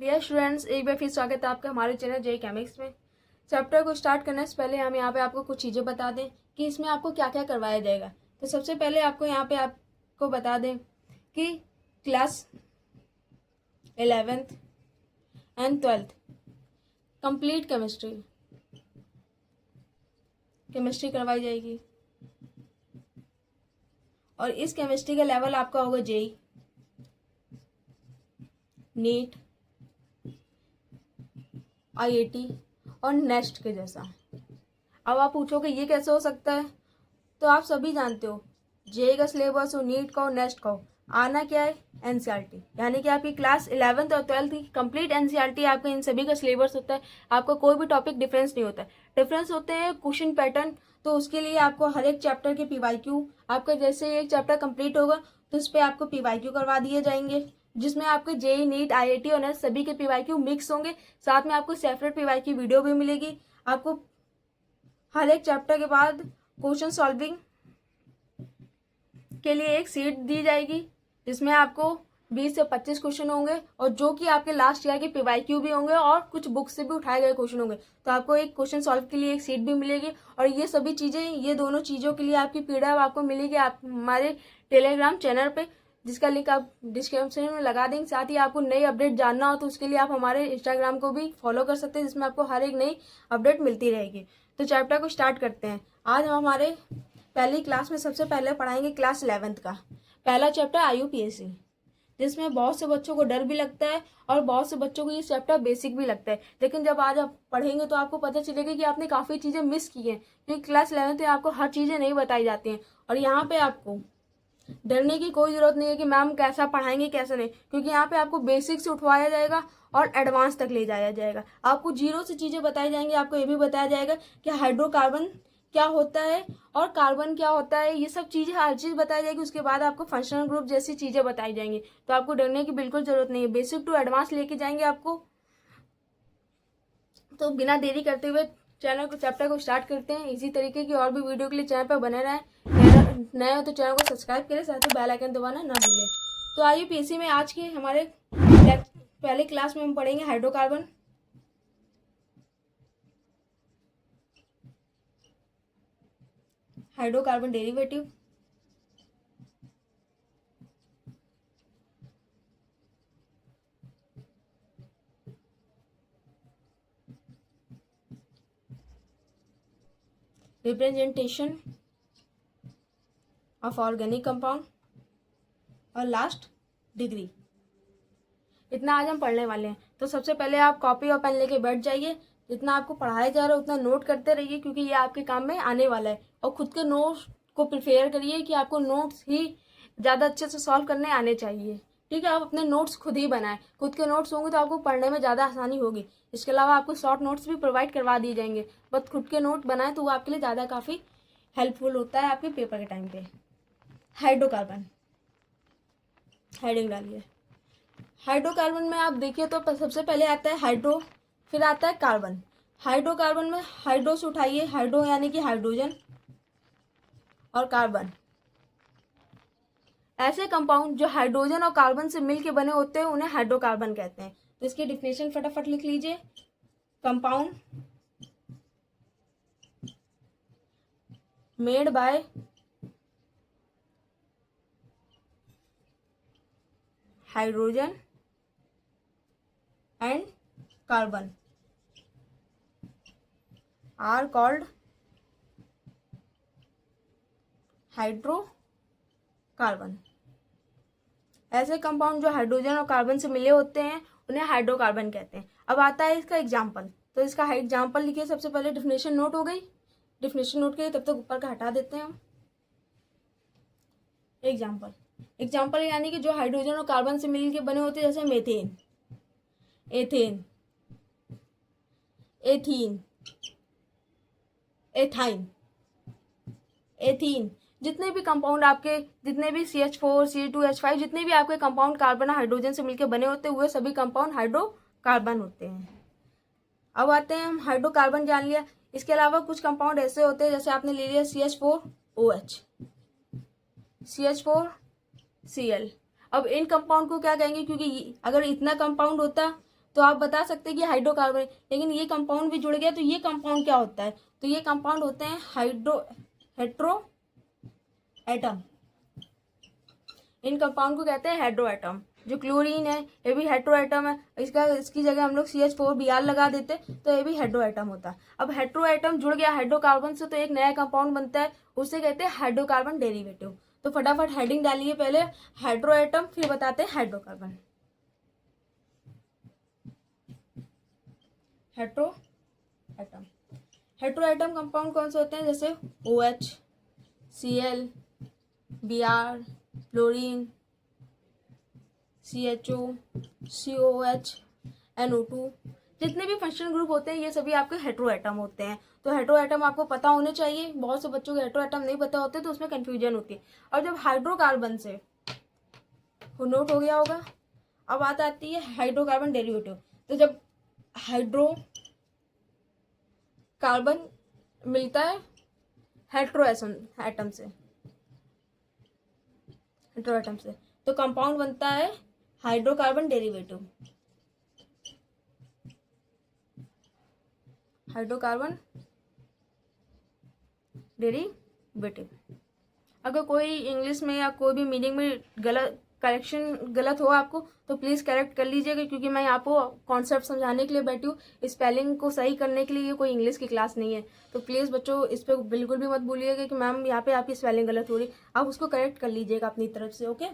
Dear students, एक बार फिर स्वागत है आपका हमारे चैनल जे केमिक्स में। चैप्टर को स्टार्ट करने से पहले हम यहाँ पे आपको कुछ चीज़ें बता दें कि इसमें आपको क्या क्या करवाया जाएगा। तो सबसे पहले आपको यहाँ पे आपको बता दें कि class 11th and 12th complete chemistry करवाई जाएगी और इस केमिस्ट्री का लेवल आपका होगा जेई, नीट, आईआईटी और नेक्स्ट के जैसा। अब आप पूछोगे ये कैसे हो सकता है, तो आप सभी जानते हो जेई का सिलेबस हो, नीट का हो, नेक्स्ट का हो, आना क्या है एनसीईआरटी, यानी कि आपकी क्लास 11th और 12th की कंप्लीट एनसीईआरटी आपका इन सभी का सिलेबस होता है। आपका कोई भी टॉपिक डिफरेंस नहीं होता है। डिफरेंस होते हैं क्वेश्चन पैटर्न, तो उसके लिए आपको हर एक चैप्टर के पीवाईक्यू, आपका जैसे एक चैप्टर कंप्लीट होगा तो उस पर आपको पीवाईक्यू करवा दिए जाएंगे, जिसमें आपके जेई, नीट, आईआईटी और नेक्स्ट सभी के पीवाईक्यू मिक्स होंगे। साथ में आपको सेपरेट पीवाईक्यू वीडियो भी मिलेगी। आपको हर एक चैप्टर के बाद क्वेश्चन सॉल्विंग के लिए एक सीट दी जाएगी, जिसमें आपको 20 से 25 क्वेश्चन होंगे और जो कि आपके लास्ट ईयर के पीवाईक्यू भी होंगे और कुछ बुक से भी उठाए गए क्वेश्चन होंगे। तो आपको एक क्वेश्चन सॉल्व के लिए एक सीट भी मिलेगी। और ये सभी चीज़ें, ये दोनों चीज़ों के लिए आपकी पीडीएफ आपको मिलेगी आप हमारे टेलीग्राम चैनल पे, जिसका लिंक आप डिस्क्रिप्शन में लगा देंगे। साथ ही आपको नई अपडेट जानना हो तो उसके लिए आप हमारे इंस्टाग्राम को भी फॉलो कर सकते हैं, जिसमें आपको हर एक नई अपडेट मिलती रहेगी। तो चैप्टर को स्टार्ट करते हैं। आज हम हमारे पहली क्लास में सबसे पहले पढ़ाएंगे क्लास 11th का पहला चैप्टर आईयूपीएसी, जिसमें बहुत से बच्चों को डर भी लगता है और बहुत से बच्चों को ये चैप्टर बेसिक भी लगता है। लेकिन जब आज आप पढ़ेंगे तो आपको पता चलेगा कि आपने काफ़ी चीज़ें मिस की हैं, क्योंकि क्लास 11th में आपको हर चीज़ें नहीं बताई जाती हैं। और यहाँ पे आपको डरने की कोई ज़रूरत नहीं है कि मैम कैसा पढ़ाएंगे कैसा नहीं, क्योंकि यहाँ पे आपको बेसिक से उठवाया जाएगा और एडवांस तक ले जाया जाएगा। आपको जीरो से चीज़ें बताई जाएंगी। आपको ये भी बताया जाएगा कि हाइड्रोकार्बन क्या होता है और कार्बन क्या होता है, ये सब चीज़ें हर चीज़ बताई जाएगी। उसके बाद आपको फंक्शनल ग्रुप जैसी चीज़ें बताई जाएंगी। तो आपको डरने की बिल्कुल ज़रूरत नहीं है, बेसिक टू एडवांस लेके जाएंगे आपको। तो बिना देरी करते हुए चैप्टर को स्टार्ट करते हैं। इसी तरीके की और भी वीडियो के लिए चैनल पर बने रहें। नए हो तो चैनल को सब्सक्राइब करें, साथ ही बेल आइकन दबाना ना भूलें। तो आइए पीसी में आज के हमारे पहले क्लास में हम पढ़ेंगे hydrocarbon. Hydrocarbon derivative, representation of organic compound और लास्ट डिग्री। इतना आज हम पढ़ने वाले हैं। तो सबसे पहले आप कॉपी और पेन लेके बैठ जाइए। जितना आपको पढ़ाया जा रहा है उतना नोट करते रहिए, क्योंकि ये आपके काम में आने वाला है। और खुद के नोट्स को प्रिपेयर करिए कि आपको नोट्स ही ज़्यादा अच्छे से सॉल्व करने आने चाहिए। ठीक है, आप अपने नोट्स खुद ही बनाएं। खुद के नोट्स होंगे तो आपको पढ़ने में ज़्यादा आसानी होगी। इसके अलावा आपको शॉर्ट नोट्स भी प्रोवाइड करवा दिए जाएंगे, बस खुद के नोट बनाएं तो वो आपके लिए ज़्यादा काफ़ी हेल्पफुल होता है आपके पेपर के टाइम पे। हाइड्रोकार्बन, हेडिंग डालिए। हाइड्रोकार्बन में आप देखिए तो सबसे पहले आता है हाइड्रो, फिर आता है कार्बन। हाइड्रोकार्बन में हाइड्रो से उठाइए, हाइड्रो यानी कि हाइड्रोजन, और कार्बन। ऐसे कंपाउंड जो हाइड्रोजन और कार्बन से मिलकर बने होते हैं उन्हें हाइड्रोकार्बन कहते हैं। तो इसकी डिफिनेशन फटाफट लिख लीजिए। Compound made by hydrogen and carbon are called hydrocarbon. ऐसे कंपाउंड जो हाइड्रोजन और कार्बन से मिले होते हैं उन्हें हाइड्रोकार्बन कहते हैं। अब आता है इसका एग्जाम्पल। तो इसका एग्जाम्पल लिखिए। सबसे पहले डिफिनेशन नोट हो गई। डिफिनेशन नोट करिए, तब तक ऊपर का हटा देते हैं हम। एग्जाम्पल, एग्जाम्पल यानी कि जो हाइड्रोजन और कार्बन से मिलकर बने होते हैं, जैसे methane, ethane, ethene, ethyne, ethene. जितने भी कंपाउंड आपके, जितने भी CH4, C2H5, जितने भी आपके कंपाउंड कार्बन हाइड्रोजन से मिलकर बने होते हैं वे सभी कंपाउंड हाइड्रोकार्बन होते हैं। अब आते हैं हम हाइड्रोकार्बन जान लिया। इसके अलावा कुछ कंपाउंड ऐसे होते हैं, जैसे आपने ले लिया CH4OH, CH4Cl। अब इन कंपाउंड को क्या कहेंगे, क्योंकि अगर इतना कंपाउंड होता तो आप बता सकते हैं कि हाइड्रोकार्बन, लेकिन ये कंपाउंड भी जुड़ गया तो ये कंपाउंड क्या होता है, तो ये कंपाउंड होते हैं हेट्रो एटम। इन कंपाउंड को कहते हैं हेट्रो एटम। जो क्लोरीन है ये भी हेट्रो एटम है, इसकी जगह हम लोग CH4Br लगा देते तो ये भी हेट्रो एटम होता है। अब हेट्रो एटम जुड़ गया हाइड्रोकार्बन से तो एक नया कंपाउंड बनता है, उसे कहते हैं हाइड्रोकार्बन डेरिवेटिव। तो फटाफट हेडिंग डालिए, पहले हेट्रो एटम फिर बताते हैं hydrocarbon. Hetero atom, hetero atom compound कौन से होते हैं, जैसे OH, Cl, Br, fluorine, CHO, COH, NO2, जितने भी फंक्शनल ग्रुप होते हैं ये सभी आपके हेट्रो एटम होते हैं। तो हेट्रो एटम आपको पता होने चाहिए, बहुत से बच्चों को हेट्रो एटम नहीं पता होते तो उसमें कंफ्यूजन होती है। और जब हाइड्रोकार्बन से नोट हो गया होगा, अब बात आती है हाइड्रोकार्बन डेरिवेटिव। तो जब हाइड्रोकार्बन मिलता है हेट्रो एटम से तो कंपाउंड बनता है हाइड्रोकार्बन डेरिवेटिव। Hydrocarbon derivative. अगर कोई इंग्लिश में या कोई भी मीनिंग में गलत हो आपको तो प्लीज़ करेक्ट कर लीजिएगा, क्योंकि मैं यहाँ को कॉन्सेप्ट समझाने के लिए बैठी हूँ, स्पेलिंग को सही करने के लिए। ये कोई इंग्लिश की क्लास नहीं है, तो प्लीज़ बच्चों इस पर बिल्कुल भी मत भूलिएगा कि मैम यहाँ पे आपकी स्पेलिंग गलत हो रही, आप उसको करेक्ट कर लीजिएगा अपनी तरफ से। ओके,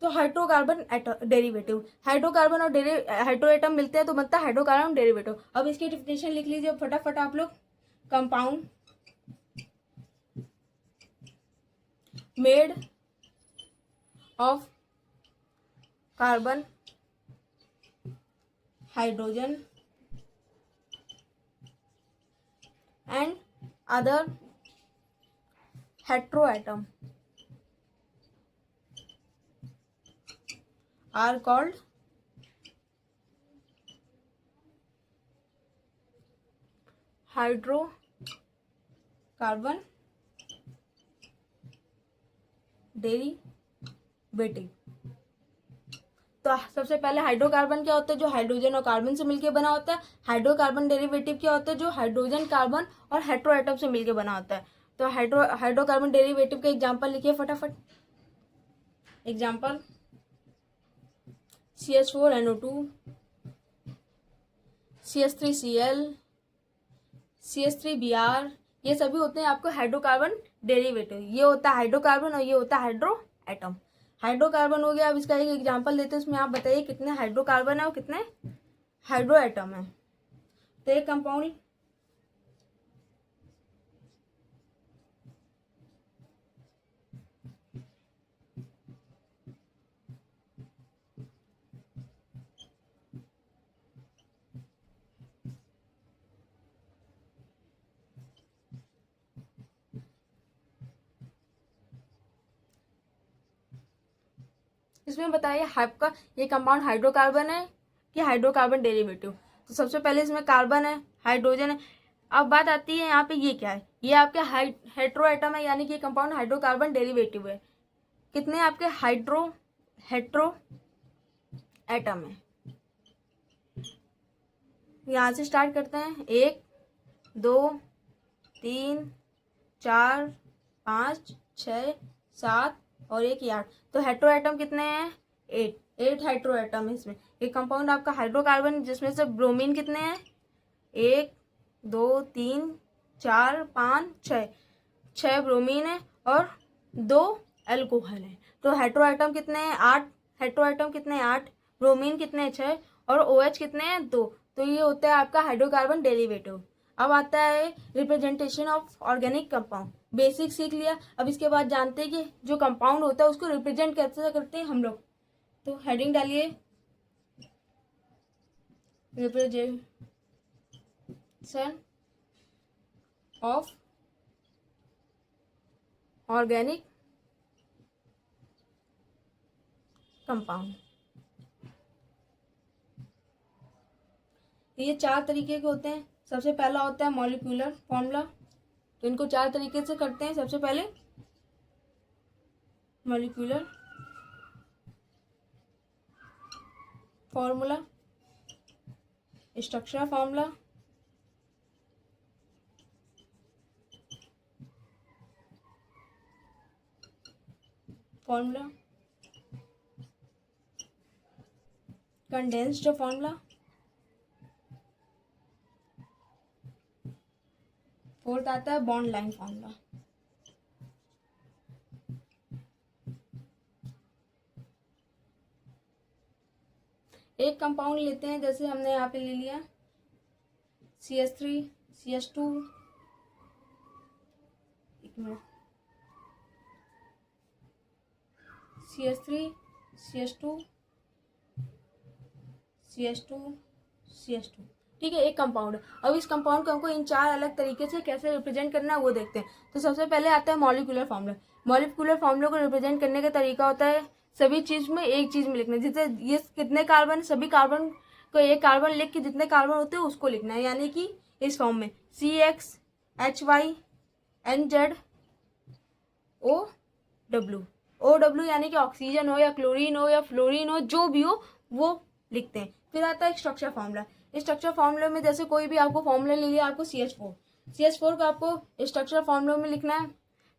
तो हाइड्रोकार्बन डेरिवेटिव, हाइड्रोकार्बन और हाइड्रो एटम मिलते हैं तो बनता है हाइड्रोकार्बन डेरिवेटिव। अब इसकी डेफिनेशन लिख लीजिए फटाफट आप लोग। Compound made of carbon, hydrogen and other hetero atom are called hydrocarbon derivative. तो सबसे पहले हाइड्रोकार्बन क्या होता है, जो हाइड्रोजन और कार्बन से मिलकर बना होता है। हाइड्रोकार्बन डेरिवेटिव क्या होता है, जो हाइड्रोजन, कार्बन और हेट्रो एटम से मिलकर बना होता है। तो हाइड्रोकार्बन डेरिवेटिव का एग्जांपल लिखिए फटाफट। एग्जांपल CH4NO2, CH3Cl, CH3Br, ये सभी होते हैं आपको हाइड्रोकार्बन डेरिवेटिव। ये होता है हाइड्रोकार्बन और ये होता है हाइड्रो एटम। हाइड्रोकार्बन हो गया, अब इसका एक एग्जांपल देते हैं, उसमें आप बताइए कितने हाइड्रोकार्बन है और कितने हाइड्रो एटम है। तो एक कंपाउंड इसमें बताइए आपका ये कंपाउंड हाइड्रोकार्बन है कि हाइड्रोकार्बन डेरिवेटिव। तो सबसे पहले इसमें कार्बन है, हाइड्रोजन है। अब बात आती है यहाँ पे ये क्या है, ये आपके हेट्रो एटम है, यानी कि ये कंपाउंड हाइड्रोकार्बन डेरिवेटिव है। कितने आपके हेट्रो एटम है, यहाँ से स्टार्ट करते हैं। 1 2 3 4 5 6 7 और 1 8। तो हेट्रो एटम कितने हैं, 8 हेट्रो एटम है इसमें। एक कंपाउंड आपका हाइड्रोकार्बन जिसमें से ब्रोमीन कितने हैं, 1 2 3 4 5 6 ब्रोमीन है और 2 एल्कोहल है। तो हेट्रो एटम कितने हैं, 8 हेट्रो एटम कितने हैं, 8 ब्रोमीन कितने हैं, 6 और OH कितने हैं, 2। तो ये होता है आपका हाइड्रोकार्बन डेरिवेटिव। अब आता है representation of organic compound. Basic सीख लिया, अब इसके बाद जानते हैं कि जो कंपाउंड होता है उसको रिप्रेजेंट कैसे करते हैं हम लोग। तो हेडिंग डालिए रिप्रेजेंटेशन ऑफ ऑर्गेनिक कंपाउंड। ये 4 तरीके के होते हैं। सबसे पहला होता है मॉलिक्यूलर फॉर्मूला, तो इनको 4 तरीके से करते हैं। सबसे पहले molecular formula, structure formula, formula, condensed formula, fourth आता है बॉन्ड लाइन फॉर्मूला। एक कंपाउंड लेते हैं, जैसे हमने यहाँ पे ले लिया CH3 CH2, एक minute, CH3 CH2 CH2 CH2, ठीक है, एक कंपाउंड है। अब इस कंपाउंड को हमको इन चार अलग तरीके से कैसे रिप्रेजेंट करना है वो देखते हैं। तो सबसे पहले आता है मॉलिक्यूलर फॉर्मूला। मॉलिक्यूलर फॉर्मूला को रिप्रेजेंट करने का तरीका होता है सभी चीज में एक चीज में लिखना, जैसे ये कितने कार्बन, सभी कार्बन को एक कार्बन लिख के जितने कार्बन होते हैं उसको लिखना है, यानी कि इस फॉर्म में CXHYNZOW यानी कि ऑक्सीजन हो या क्लोरीन हो या फ्लोरीन हो, जो भी हो वो लिखते हैं। फिर आता है स्ट्रक्चर फॉर्मूला। स्ट्रक्चर फॉर्मूले में जैसे कोई भी आपको फॉर्मूला ले लिया, आपको CH4 को आपको स्ट्रक्चर फॉर्मूले में लिखना है,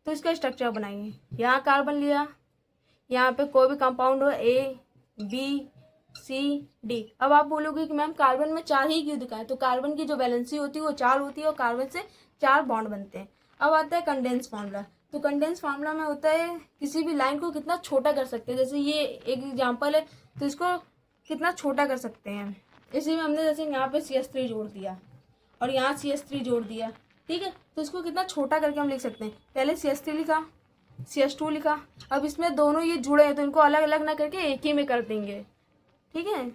तो इसका स्ट्रक्चर बनाएंगे। यहाँ कार्बन लिया, यहाँ पे कोई भी कंपाउंड हो ABCD। अब आप बोलोगे कि मैम कार्बन में 4 ही क्यों दिखाएं, तो कार्बन की जो वैलेंसी होती है वो 4 होती है और कार्बन से 4 बॉन्ड बनते हैं। अब आता है कंडेंस फार्मूला। तो कंडेंस फार्मूला में होता है किसी भी लाइन को कितना छोटा कर सकते हैं, जैसे ये एक एग्जाम्पल है तो इसको कितना छोटा कर सकते हैं। इसी में हमने जैसे यहाँ पे CH3 जोड़ दिया और यहाँ CH3 जोड़ दिया, ठीक है, तो इसको कितना छोटा करके हम लिख सकते हैं। पहले CH3 लिखा, CH2 लिखा, अब इसमें दोनों ये जुड़े हैं तो इनको अलग अलग ना करके एक ही में कर देंगे, ठीक है,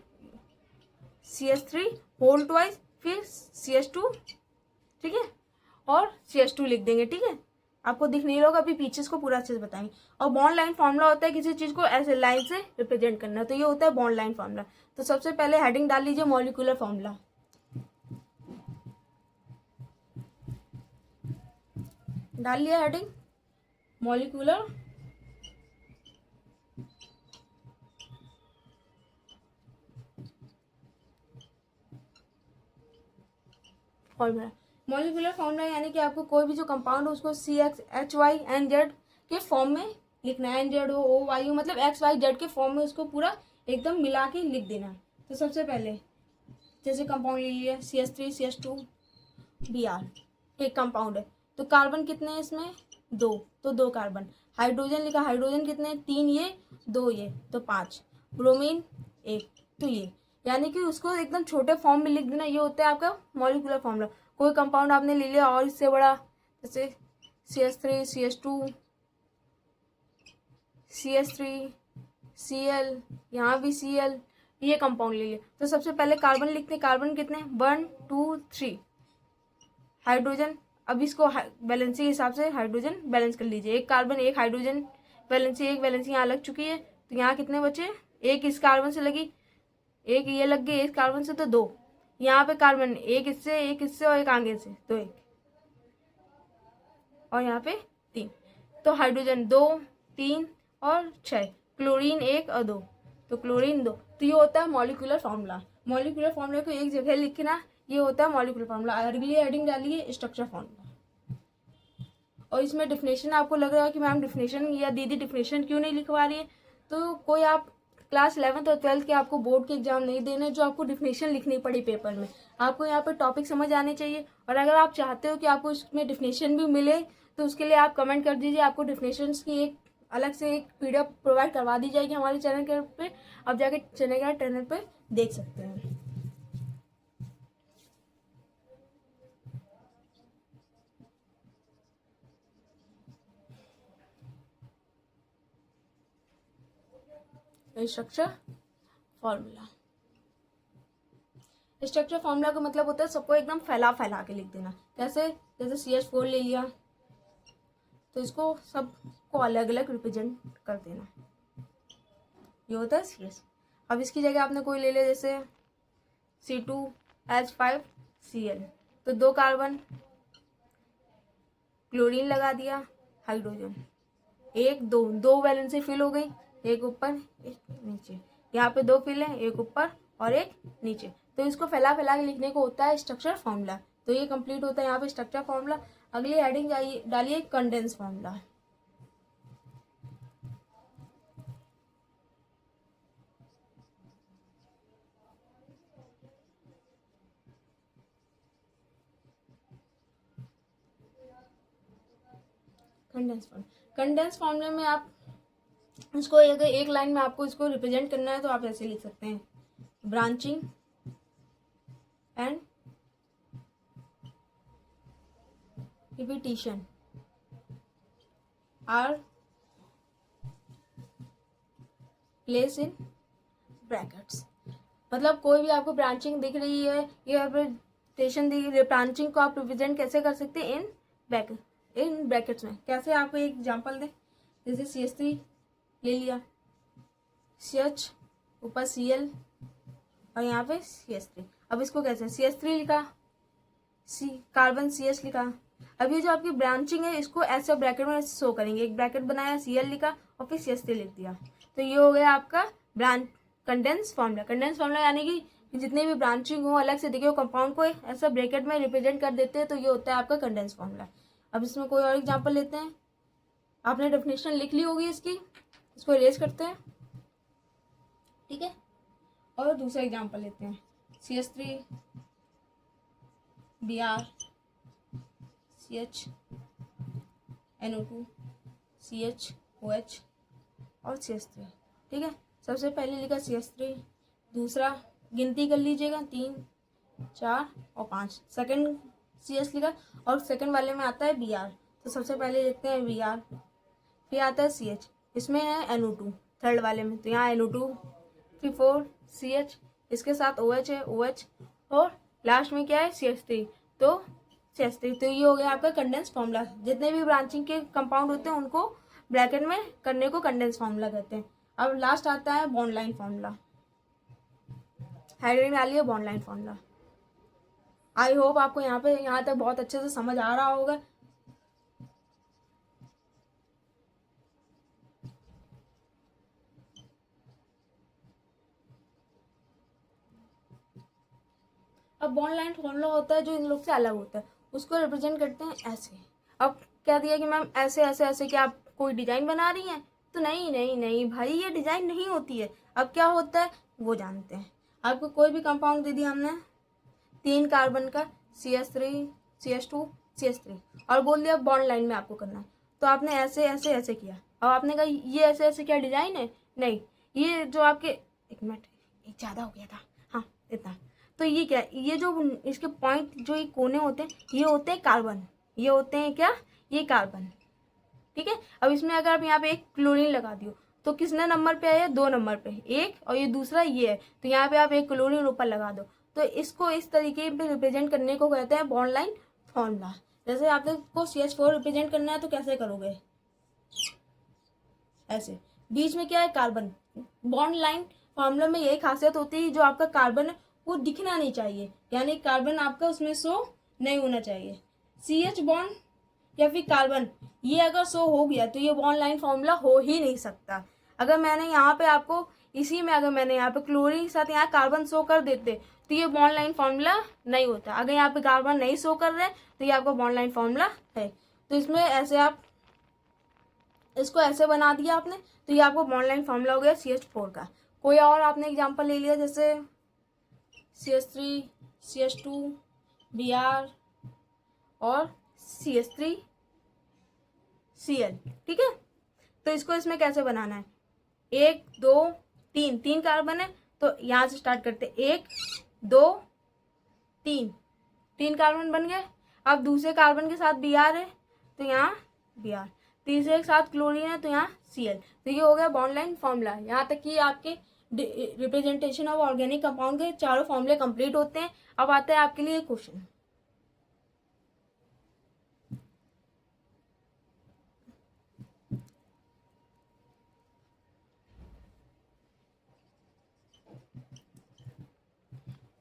CH3 होल ट्वाइस, फिर CH2, ठीक है, और CH2 लिख देंगे, ठीक है, आपको दिख नहीं होगा, अभी पीछे इसको पूरा अच्छे से बताएंगे। और बॉन्ड लाइन फार्मूला होता है किसी चीज को ऐसे लाइन से रिप्रेजेंट करना, तो ये होता है बॉन्ड लाइन फार्मूला। तो सबसे पहले हेडिंग डाल लीजिए मॉलिक्यूलर फार्मूला, डाल लिया heading molecular formula. Molecular formula यानी कि आपको कोई भी जो कंपाउंड हो उसको CXHYNZ के फॉर्म में लिखना है, NZ हो OY हो, मतलब XYZ के फॉर्म में उसको पूरा एकदम मिला के लिख देना। तो सबसे पहले जैसे कंपाउंड ले लिया CH3 CH2 Br, एक कंपाउंड है, तो कार्बन कितने हैं इसमें 2, तो 2 कार्बन। हाइड्रोजन लिखा, हाइड्रोजन कितने हैं 3 ये 2 ये, तो 5। ब्रोमीन 1, तो ये, यानी कि उसको एकदम छोटे फॉर्म में लिख देना, ये होता है आपका मॉलिक्यूलर फॉर्मूला। कोई कंपाउंड आपने ले लिया और इससे बड़ा, जैसे CH3 CH2 CH3 Cl, यहाँ भी Cl, ये कंपाउंड ले लिया, तो सबसे पहले कार्बन लिखते हैं, कार्बन कितने 1 2 3। हाइड्रोजन, अब इसको बैलेंसी के हिसाब से हाइड्रोजन बैलेंस कर लीजिए, एक कार्बन एक हाइड्रोजन, एक वैलेंसी यहाँ लग चुकी है, तो यहाँ कितने बचे, एक इस कार्बन से लगी, एक ये लग गई, एक कार्बन से तो 2, यहाँ पे कार्बन एक इससे और एक आगे से, तो 1, और यहाँ पे 3, तो हाइड्रोजन 2 3 और 6, क्लोरीन 1 और 2, तो क्लोरीन 2। तो ये होता है मॉलिक्यूलर फार्मूला। मॉलिक्यूलर फार्मूला को एक जगह लिखना, ये होता है मॉलिक्यूलर फार्मूला। अगली हेडिंग डालिए स्ट्रक्चर फार्मूला। और इसमें डिफिनेशन आपको लग रहा है कि मैम डिफिनेशन या दीदी डिफिनेशन क्यों नहीं लिखवा रही है, तो कोई आप क्लास 11th और 12th के आपको बोर्ड के एग्जाम नहीं देने जो आपको डिफिनेशन लिखनी पड़ी पेपर में, आपको यहाँ पर टॉपिक समझ आने चाहिए। और अगर आप चाहते हो कि आपको इसमें डिफिनेशन भी मिले तो उसके लिए आप कमेंट कर दीजिए, आपको डिफिनेशन की एक अलग से एक PDF प्रोवाइड करवा दी जाएगी हमारे चैनल के पे, आप जाके चैनल पे देख सकते हैं। स्ट्रक्चर फॉर्मूला, स्ट्रक्चर फॉर्मूला का मतलब होता है सबको एकदम फैला फैला के लिख देना। कैसे, जैसे CH4 ले लिया तो इसको सबको अलग अलग रिप्रेजेंट कर देना, ये होता है CS। अब इसकी जगह आपने कोई ले लिया जैसे C2H5Cl, तो 2 कार्बन, क्लोरीन लगा दिया, हाइड्रोजन 1 2 वैलेंसी फिल हो गई, एक ऊपर एक नीचे, यहाँ पे 2 फिल है, एक ऊपर और एक नीचे। तो इसको फैला फैला के लिखने को होता है स्ट्रक्चर फॉर्मूला। तो ये कंप्लीट होता है यहाँ पे स्ट्रक्चर फॉर्मूला। अगली हेडिंग डालिए कंडेंस फॉर्मूला। कंडेंस फॉर्मूला में आप इसको अगर एक लाइन में आपको इसको रिप्रेजेंट करना है तो आप ऐसे लिख सकते हैं, branching and repetition are place in brackets. मतलब कोई भी आपको ब्रांचिंग दिख रही है या रिपीटेशन दिख रही है, ब्रांचिंग को आप रिप्रेजेंट कैसे कर सकते हैं, इन ब्रैकेट्स में। कैसे, आपको एक एग्जांपल दें, जैसे CH3 ले लिया, CH ऊपर Cl और यहाँ पे CH3। अब इसको कैसे, CH3 लिखा, कार्बन CH लिखा। अब ये जो आपकी ब्रांचिंग है इसको ऐसे ब्रैकेट में शो करेंगे, एक ब्रैकेट बनाया, Cl लिखा और फिर CH3 लिख दिया। तो ये हो गया आपका कंडेंस फॉर्मूला। कंडेंस फॉर्मूला यानी कि जितने भी ब्रांचिंग हो अलग से देखिए कंपाउंड को ऐसा ब्रैकेट में रिप्रेजेंट कर देते हैं, तो ये होता है आपका कंडेंस फॉर्मूला। अब इसमें कोई और एग्जांपल लेते हैं। आपने डेफिनेशन लिख ली होगी इसकी, इसको इरेज करते हैं, ठीक है। और दूसरा एग्जांपल लेते हैं, CH3 Br CH NO2 CH OH और CH3, ठीक है। सबसे पहले लिखा CH3, दूसरा गिनती कर लीजिएगा 3 4 और 5, सेकंड CH लिखा और सेकंड वाले में आता है Br। तो सबसे पहले लिखते हैं Br, फिर आता है CH, इसमें है NO2 थर्ड वाले में, तो यहाँ NO2, फिर 4 CH, इसके साथ OH है OH और लास्ट में क्या है CH3, तो CH3। तो ये हो गया आपका कंडेंस फॉर्मूला। जितने भी ब्रांचिंग के कंपाउंड होते हैं उनको ब्रैकेट में करने को कंडेंस फॉर्मूला कहते हैं। अब लास्ट आता है बॉन्ड लाइन फॉर्मूला। हेडिंग डालिए bond line formula. I hope आपको यहाँ तक बहुत अच्छे से समझ आ रहा होगा। अब बॉन्ड लाइन फॉर्मूला होता है जो इन लोग से अलग होता है, उसको रिप्रेजेंट करते हैं ऐसे। अब क्या दिया कि मैम ऐसे ऐसे ऐसे, क्या आप कोई डिजाइन बना रही हैं? तो नहीं नहीं नहीं भाई, ये डिजाइन नहीं होती है। अब क्या होता है वो जानते हैं। आपको कोई भी कंपाउंड दे दिया हमने 3 कार्बन का, CH3 CH2 CH3, और बोल दिया बॉन्ड लाइन में आपको करना है, तो आपने ऐसे ऐसे ऐसे किया। अब आपने कहा ये ऐसे ऐसे क्या डिजाइन है? नहीं, ये जो आपके, एक मिनट, एक ज़्यादा हो गया था, हाँ इतना। तो ये क्या, ये जो इसके पॉइंट जो ये कोने होते हैं ये होते हैं कार्बन, ये होते हैं क्या, ये कार्बन, ठीक है। अब इसमें अगर आप यहाँ पे एक क्लोरीन लगा दियो तो किसने नंबर पे आया, 2 नंबर पे, एक, और ये दूसरा ये है, तो यहाँ पे आप एक क्लोरीन ऊपर लगा दो। तो इसको इस तरीके पे रिप्रेजेंट करने को कहते हैं बॉन्ड लाइन फॉर्मूला। जैसे आपको CH4 रिप्रेजेंट करना है तो कैसे करोगे, ऐसे, बीच में क्या है कार्बन। बॉन्ड लाइन फॉर्मूला में यही खासियत होती है, जो आपका कार्बन है वो दिखना नहीं चाहिए, यानी कार्बन आपका उसमें शो नहीं होना चाहिए। CH बॉन्ड या फिर कार्बन ये अगर शो हो गया तो ये बॉन्ड लाइन फॉर्मूला हो ही नहीं सकता। अगर मैंने यहाँ पे आपको इसी में अगर मैंने यहाँ पे क्लोरीन के साथ यहाँ कार्बन शो कर देते तो ये बॉन्ड लाइन फॉर्मूला नहीं होता। अगर यहाँ पे कार्बन नहीं शो कर रहे तो ये आपका बॉन्ड लाइन फॉर्मूला है। तो इसमें ऐसे आप इसको ऐसे बना दिया आपने, तो ये आपको बॉन्ड लाइन फॉर्मूला हो गया CH4 का। कोई और आपने एग्जाम्पल ले लिया, जैसे CH3 CH2 Br और CH3 Cl, ठीक है। तो इसको इसमें कैसे बनाना है, 1 2 3, 3 कार्बन है तो यहाँ से स्टार्ट करते, 1 2 3, 3 कार्बन बन गए। अब दूसरे कार्बन के साथ Br है तो यहाँ Br, तीसरे के साथ क्लोरीन है तो यहाँ Cl। तो ये हो गया बॉन्ड लाइन फॉर्मूला। यहाँ तक कि आपके रिप्रेजेंटेशन ऑफ ऑर्गेनिक कंपाउंड के चारों फॉर्मूले कंप्लीट होते हैं। अब आता है आपके लिए क्वेश्चन।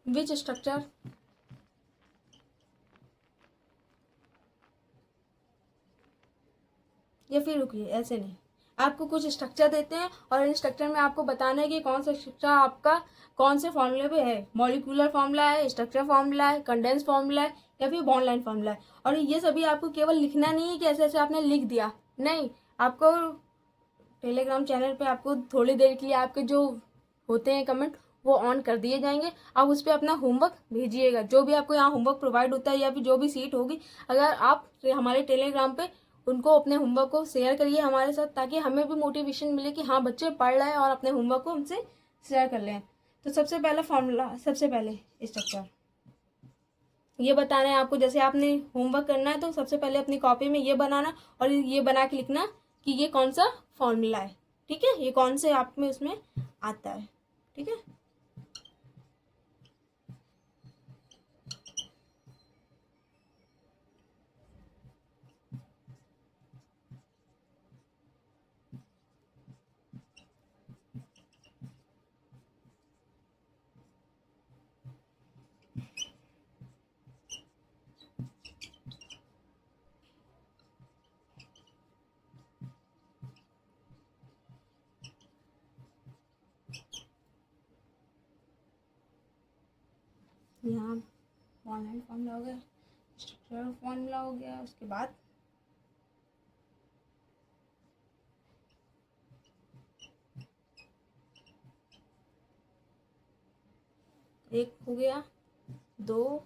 विच स्ट्रक्चर या फिर रुकिए, ऐसे नहीं, आपको कुछ स्ट्रक्चर देते हैं और इन स्ट्रक्चर में आपको बताना है कि कौन सा स्ट्रक्चर आपका कौन से फॉर्मूले पे है, मॉलिक्यूलर फॉर्मूला है, स्ट्रक्चर फॉर्मूला है, कंडेंस फॉर्मूला है या फिर बॉन्ड लाइन फॉर्मूला है। और ये सभी आपको केवल लिखना नहीं है कि ऐसे ऐसे आपने लिख दिया, नहीं, आपको टेलीग्राम चैनल पे आपको थोड़ी देर के लिए आपके जो होते हैं कमेंट वो ऑन कर दिए जाएंगे। आप उस पर अपना होमवर्क भेजिएगा, जो भी आपको यहाँ होमवर्क प्रोवाइड होता है या फिर जो भी सीट होगी, अगर आप हमारे टेलीग्राम पे उनको अपने होमवर्क को शेयर करिए हमारे साथ, ताकि हमें भी मोटिवेशन मिले कि हाँ बच्चे पढ़ रहे हैं और अपने होमवर्क को हमसे शेयर कर लें। तो सबसे पहला फॉर्मूला, सबसे पहले स्ट्रक्चर ये बताना है आपको। जैसे आपने होमवर्क करना है तो सबसे पहले अपनी कॉपी में ये बनाना और ये बना के लिखना कि ये कौन सा फॉर्मूला है, ठीक है, ये कौन से आप में उसमें आता है, ठीक है। यहाँ ऑनलाइन फॉर्मूला हो गया, स्ट्रक्चरल फॉर्मूला हो गया, उसके बाद एक हो गया, 2,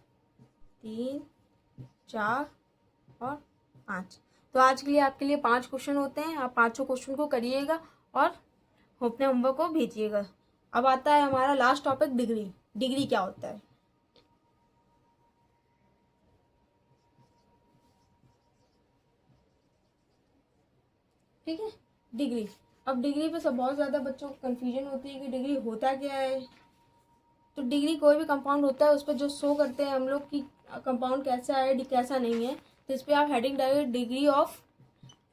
3, 4 और 5। तो आज के लिए आपके लिए 5 क्वेश्चन होते हैं, आप 5 क्वेश्चन को करिएगा और अपने होमवर्क को भेजिएगा। अब आता है हमारा लास्ट टॉपिक, डिग्री। डिग्री क्या होता है? ठीक है, डिग्री। अब डिग्री पे सब बहुत ज़्यादा बच्चों को कन्फ्यूजन होती है कि डिग्री होता क्या है। तो डिग्री कोई भी कंपाउंड होता है उस पर जो शो करते हैं हम लोग कि कंपाउंड कैसा है कैसा नहीं है, तो इस पर आप हेडिंग डालिए डिग्री ऑफ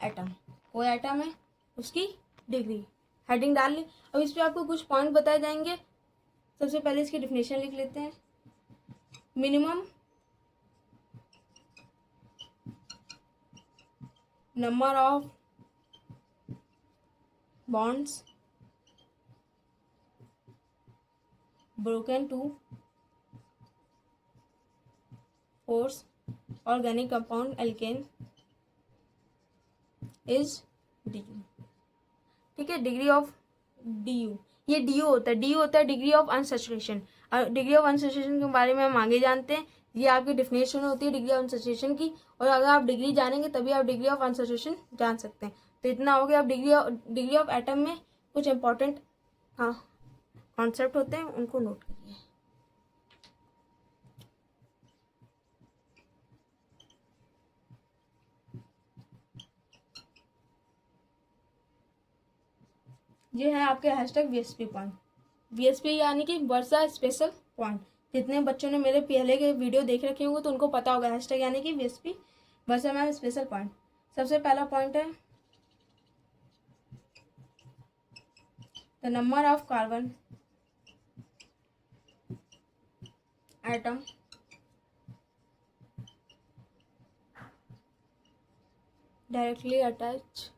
एटम। कोई एटम है उसकी डिग्री, हेडिंग डाल ली। अब इस पर आपको कुछ पॉइंट बताए जाएंगे। सबसे पहले इसकी डिफिनेशन लिख लेते हैं। Minimum number of bonds broken to force organic compound alkane is du। ठीक है, डिग्री ऑफ du, ये du होता है, du होता है डिग्री ऑफ अनसैचुरेशन। और डिग्री ऑफ अनसैचुरेशन के बारे में हम आगे जानते हैं। ये आपकी डिफिनेशन होती है डिग्री ऑफ अनसैचुरेशन की, और अगर आप डिग्री जानेंगे तभी आप डिग्री ऑफ अनसैचुरेशन जान सकते हैं। तो इतना हो गया। अब डिग्री ऑफ एटम में कुछ इंपॉर्टेंट कॉन्सेप्ट होते हैं, उनको नोट करिए। ये है आपके हैशटैग वीएसपी पॉइंट। वीएसपी यानी कि वर्षा स्पेशल पॉइंट। जितने बच्चों ने मेरे पहले के वीडियो देख रखे होंगे तो उनको पता होगा हैशटैग यानी कि वीएसपी वर्षा मैम स्पेशल पॉइंट। सबसे पहला पॉइंट है the number of carbon atom directly attach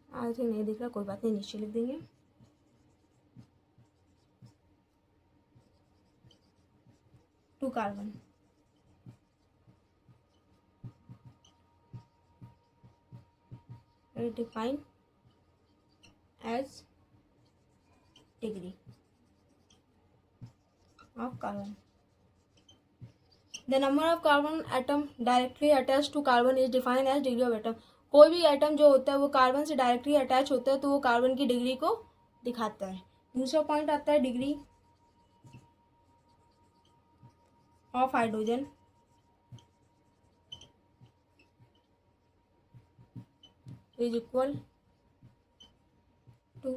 आज ही नहीं दिख रहा, कोई बात नहीं, नीचे लिख देंगे। Two carbon define as degree of carbon. The number of carbon atom directly attach to carbon is define as degree of atom. कोई भी एटम जो होता है वो कार्बन से डायरेक्टली अटैच होता है तो वो कार्बन की डिग्री को दिखाता है। दूसरा पॉइंट आता है degree of hydrogen is equal to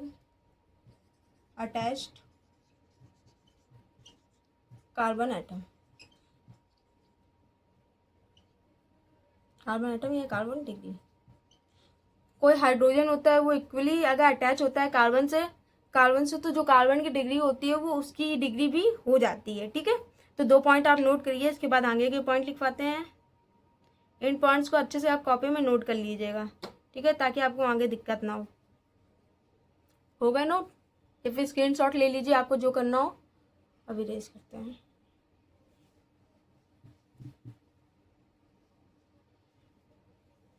attached carbon atom. Carbon atom या कार्बन डिग्री। कोई हाइड्रोजन होता है वो इक्वली अगर अटैच होता है कार्बन से तो जो कार्बन की डिग्री होती है वो उसकी डिग्री भी हो जाती है। ठीक है, तो 2 पॉइंट आप नोट करिए, इसके बाद आगे के पॉइंट लिखवाते हैं। इन पॉइंट्स को अच्छे से आप कॉपी में नोट कर लीजिएगा, ठीक है, ताकि आपको आगे दिक्कत ना हो गया नोट, या फिर स्क्रीनशॉट ले लीजिए आपको जो करना हो। अभी रेज करते हैं।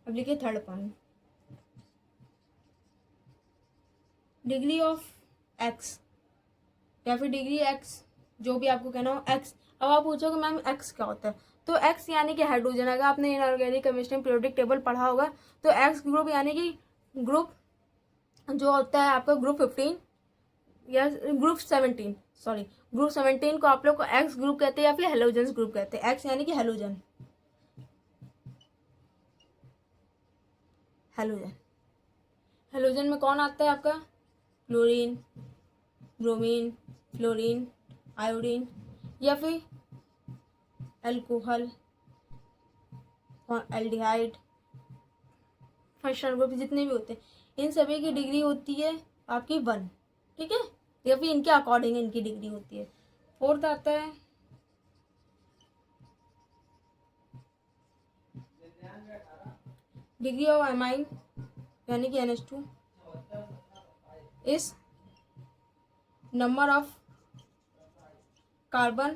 अब लिखिए third point, degree of x या फिर डिग्री एक्स, जो भी आपको कहना हो एक्स। अब आप पूछोगे मैम एक्स क्या होता है, तो एक्स यानी कि हाइड्रोजन। अगर आपने इनऑर्गेनिक केमिस्ट्री पीरियोडिक टेबल पढ़ा होगा तो एक्स ग्रुप यानी कि ग्रुप जो होता है आपका ग्रुप 15 या ग्रुप 17, सॉरी ग्रुप 17 को आप लोग को एक्स ग्रुप कहते हैं या फिर हेलोजेंस ग्रुप कहते हैं। एक्स यानी कि हेलोजन, हेलोजन। हेलोजन में कौन आता है आपका, क्लोरीन, ब्रोमीन, फ्लोरीन, आयोडीन या फिर एल्कोहल, एल्डिहाइड, फंक्शनल ग्रुप जितने भी होते हैं इन सभी की डिग्री होती है आपकी 1, ठीक है, या फिर इनके अकॉर्डिंग इनकी डिग्री होती है। फोर्थ आता है डिग्री ऑफ एमाइन यानी कि NH2 इस number of carbon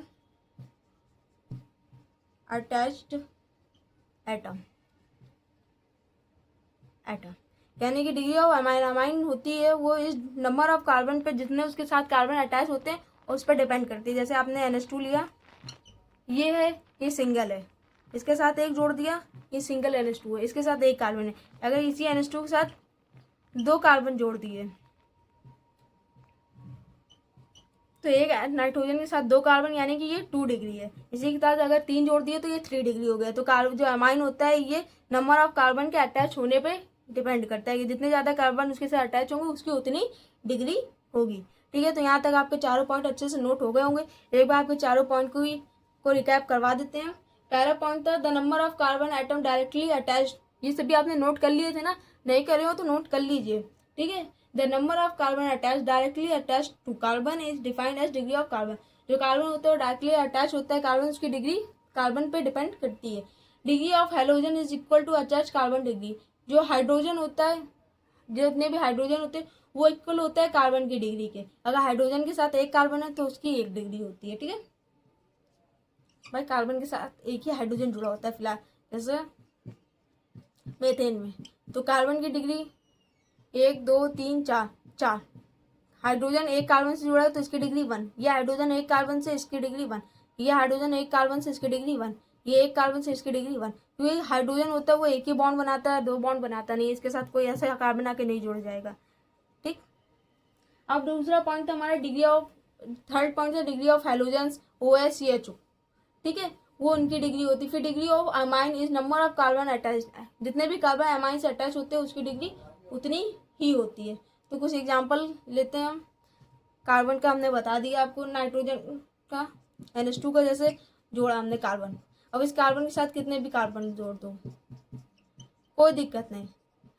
attached atom, यानी कि डिग्री ऑफ अमाइन, अमाइन होती है वो इस नंबर ऑफ कार्बन पे जितने उसके साथ कार्बन अटैच होते हैं उस पर डिपेंड करती है। जैसे आपने NH2 लिया, ये है, ये सिंगल है, इसके साथ एक जोड़ दिया, ये सिंगल NH2 है, इसके साथ एक कार्बन है। अगर इसी NH2 के साथ 2 कार्बन जोड़ दिए तो एक नाइट्रोजन के साथ 2 कार्बन यानी कि ये 2 डिग्री है। इसी के साथ अगर 3 जोड़ दिए तो ये 3 डिग्री हो गया। तो कार्बन जो अमाइन होता है ये नंबर ऑफ कार्बन के अटैच होने पे डिपेंड करता है कि जितने ज़्यादा कार्बन उसके साथ अटैच होंगे उसकी उतनी डिग्री होगी, ठीक है। तो यहाँ तक आपके चारों पॉइंट अच्छे से नोट हो गए होंगे। एक बार आपके चारों पॉइंट को रिकैप करवा देते हैं। पहला पॉइंट था the number of carbon atom directly attach, ये सभी आपने नोट कर लिए थे ना, नहीं करे हो तो नोट कर लीजिए, ठीक है। The number of carbon attached directly attached to carbon is defined as degree of carbon। जो कार्बन होता है वो डायरेक्टली अटैच होता है कार्बन, उसकी डिग्री कार्बन पे डिपेंड करती है। Degree of hydrogen is equal to attach carbon degree. जो हाइड्रोजन होता है, जितने भी हाइड्रोजन होते हैं वो इक्वल होता है कार्बन की डिग्री के। अगर हाइड्रोजन के साथ एक कार्बन है तो उसकी 1 डिग्री होती है, ठीक है भाई। कार्बन के साथ एक ही हाइड्रोजन जुड़ा होता है फिलहाल, जैसे मेथेन में, तो कार्बन की डिग्री 1 2 3 4, 4। हाइड्रोजन एक कार्बन से जुड़ा है तो इसकी डिग्री 1। ये हाइड्रोजन एक कार्बन से इसकी डिग्री 1। ये हाइड्रोजन एक कार्बन से इसकी डिग्री 1। ये एक कार्बन से इसकी डिग्री 1। क्योंकि हाइड्रोजन होता है वो एक ही बॉन्ड बनाता है, 2 बॉन्ड बनाता नहीं, इसके साथ कोई ऐसा कार्बन आके नहीं जुड़ जाएगा, ठीक। अब दूसरा पॉइंट था हमारा डिग्री ऑफ, थर्ड पॉइंट था डिग्री ऑफ हेलोजेंस OH, ठीक है, वो उनकी डिग्री होती है। फिर degree of amine is number of carbon attach, जितने भी कार्बन अमाइन से अटैच होते हैं उसकी डिग्री उतनी ही होती है। तो कुछ एग्जांपल लेते हैं हम। कार्बन का हमने बता दिया आपको, नाइट्रोजन का NH2 का जैसे जोड़ा हमने कार्बन। अब इस कार्बन के साथ कितने भी कार्बन जोड़ दो कोई दिक्कत नहीं,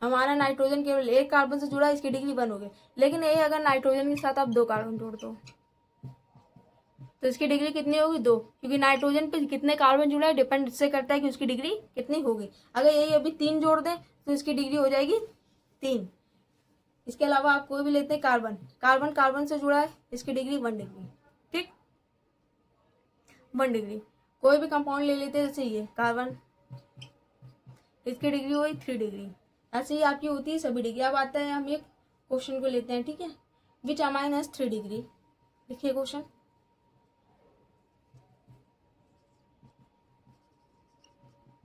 हमारा नाइट्रोजन केवल एक कार्बन से जुड़ा है, इसकी डिग्री 1 हो गई। लेकिन ये अगर नाइट्रोजन के साथ आप 2 कार्बन जोड़ दो तो इसकी डिग्री कितनी होगी 2, क्योंकि नाइट्रोजन पे कितने कार्बन जुड़ा है डिपेंड इससे करता है कि उसकी डिग्री कितनी होगी। अगर यही अभी 3 जोड़ दें तो इसकी डिग्री हो जाएगी 3। इसके अलावा आप कोई भी लेते हैं कार्बन, कार्बन कार्बन से जुड़ा है, इसकी डिग्री 1 डिग्री, ठीक, 1 डिग्री। कोई भी कंपाउंड ले लेते हैं जैसे ये कार्बन, इसकी डिग्री हुई 3 डिग्री। ऐसे ही आपकी होती है सभी डिग्री। अब आता है हम एक क्वेश्चन को लेते हैं, ठीक है। विच अमाइन हैज 3 डिग्री, देखिए question.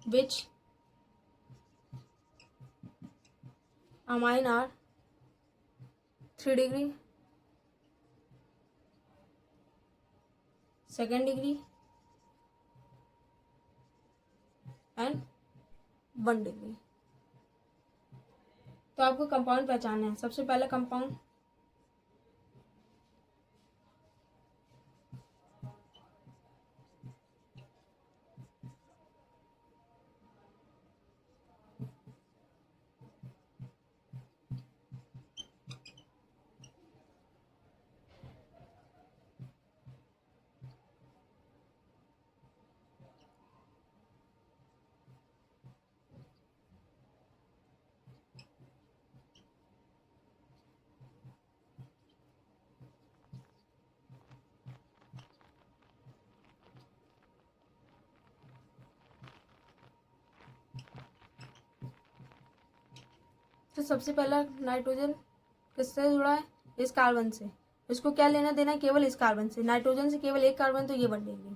Which amine are 3 degree, 2nd degree and 1 degree. तो आपको कंपाउंड पहचानना है। सबसे पहला कंपाउंड तो सबसे पहला नाइट्रोजन किससे जुड़ा है? इस कार्बन से। इसको क्या लेना देना है? केवल इस कार्बन से। नाइट्रोजन से केवल एक कार्बन, तो ये 1 डिग्री।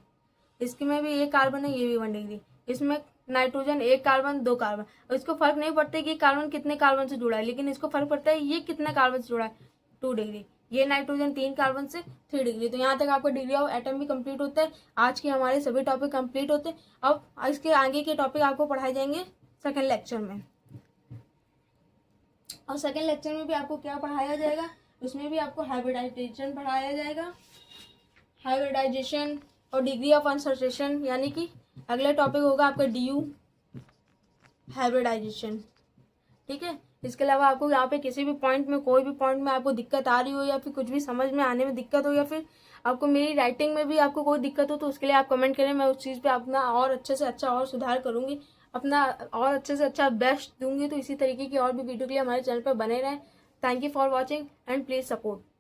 इसके में भी एक कार्बन है, ये भी 1 डिग्री। इसमें नाइट्रोजन एक कार्बन, 2 कार्बन। और इसको फर्क नहीं पड़ता कि कार्बन कितने कार्बन से जुड़ा है, लेकिन इसको फर्क पड़ता है ये कितने कार्बन से जुड़ा है, 2 डिग्री। ये नाइट्रोजन 3 कार्बन से 3 डिग्री। तो यहाँ तक आपका डिग्री ऑफ एटम भी कंप्लीट होता है। आज के हमारे सभी टॉपिक कंप्लीट होते हैं। अब इसके आगे के टॉपिक आपको पढ़ाए जाएंगे सेकेंड लेक्चर में। और सेकेंड लेक्चर में भी आपको क्या पढ़ाया जाएगा? उसमें भी आपको हाइब्रिडाइजेशन पढ़ाया जाएगा। हाइब्रिडाइजेशन और डिग्री ऑफ अनसैचुरेशन, यानी कि अगला टॉपिक होगा आपका DU हाइब्रिडाइजेशन। ठीक है। इसके अलावा आपको यहाँ पे किसी भी पॉइंट में, कोई भी पॉइंट में आपको दिक्कत आ रही हो, या फिर कुछ भी समझ में आने में दिक्कत हो, या फिर आपको मेरी राइटिंग में भी आपको कोई दिक्कत हो, तो उसके लिए आप कमेंट करें। मैं उस चीज़ पे अपना और अच्छे से अच्छा और सुधार करूँगी, अपना और अच्छे से अच्छा बेस्ट दूंगी। तो इसी तरीके की और भी वीडियो के लिए हमारे चैनल पर बने रहें। Thank you for watching and please support.